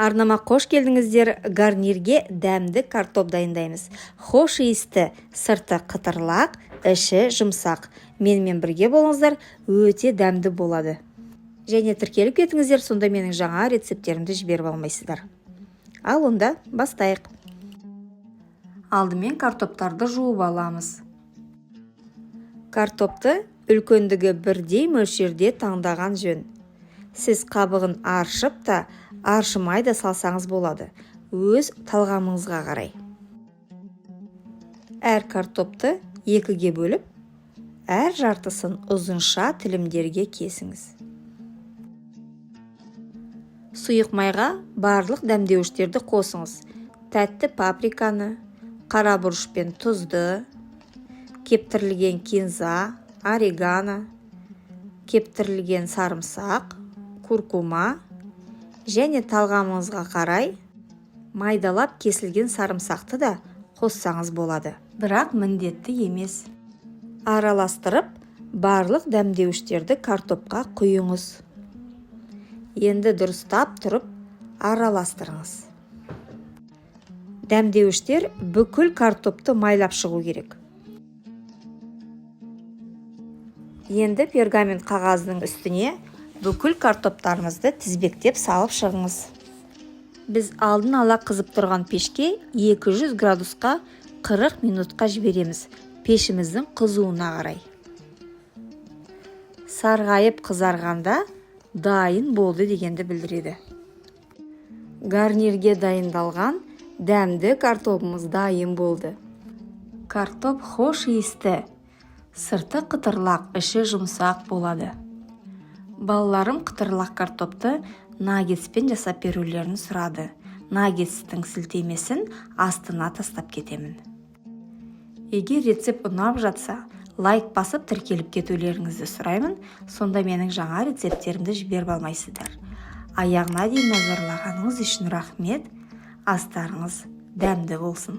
Арнама қош келдіңіздер. Гарнирге дәмді картоп дайындаймыз. Хош иісті, сырты қытырлақ, іші жұмсақ. Менімен бірге болыңыздар, өте дәмді болады. Және тіркеліп кетіңіздер, сонда менің жаңа рецептерімді жіберіп алмайсыздар. Ал онда бастайық. Алдымен картоптарды жуып аламыз. Картопты үлкендігі бірдей мөлшерде таңдаған жөн. Сіз қабығын аршып та, аршымай да салсаңыз болады. Өз талғамыңызға қарай. Әр картопты екіге бөліп, әр жартысын ұзынша тілімдерге кесіңіз. Сұйық майға барлық дәмдеуіштерді қосыңыз. Тәтті паприканы, қара бұрыш пен тұзды, кептірілген кинза, орегано, кептірілген сарымсақ, куркума және талғамыңызға қарай майдалап кесілген сарымсақты да қоссаңыз болады. Бірақ міндетті емес. Араластырып, барлық дәмдеуіштерді картопқа құйыңыз. Енді дұрыстап тұрып, араластырыңыз. Дәмдеуіштер бүкіл картопты майлап шығу керек. Енді пергамент қағаздың үстіне бүкіл картоптарыңызды тізбектеп салып шығыңыз. Біз алдын ала қызып тұрған пешке 200 градусқа 40 минутқа жібереміз. Пешіміздің қызуына қарай. Сарғайып қызарғанда дайын болды дегенді білдіреді. Гарнирге дайындалған дәмді картопымыз дайын болды. Картоп хош иісті, сырты қытырлақ, іші жұмсақ болады. Балаларым қытырлақ картопты наггетспен жасап берулерін сұрады. Наггетстің сілтемесін астына тастап кетемін. Егер рецепт ұнап жатса, лайк басып тіркеліп кетулеріңізді сұраймын, сонда менің жаңа рецептерімді жіберіп алмайсыздар. Аяғына дейін назарлағаныңыз үшін рахмет. Астарыңыз дәмді болсын.